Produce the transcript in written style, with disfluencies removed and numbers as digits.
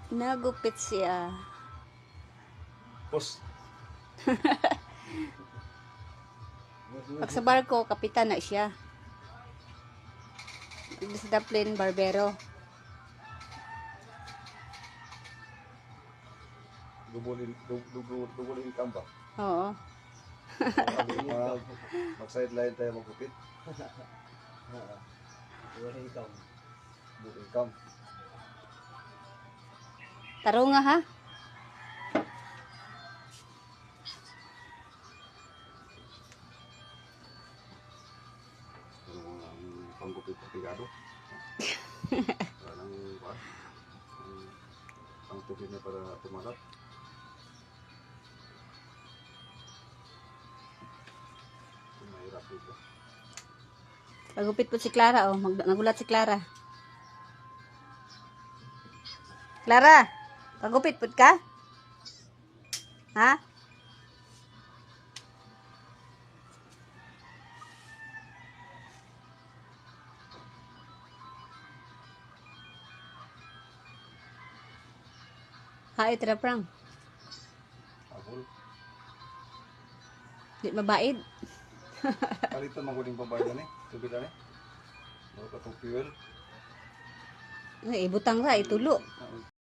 Nagupit siya. Pos. Pag sa barko, kapitan na siya. Sa Daplin, barbero. Double income ba? Oo. Mag-sideline tayo magkupit. Double income. Double income. Taro nga ha. Ang panggupit kapigado. Parang ang tubig na para tumalap. Mahirap dito. Pagupit po si Clara, oh. Nagulat si Clara. Clara, pagupit po ka? Ha? Ha, itra prang. Abol. Di mabaid. Kalitan maguling pambayad eh. Tubig na eh. Bago ka itong fuel. Ay, ibutang ra, itulo.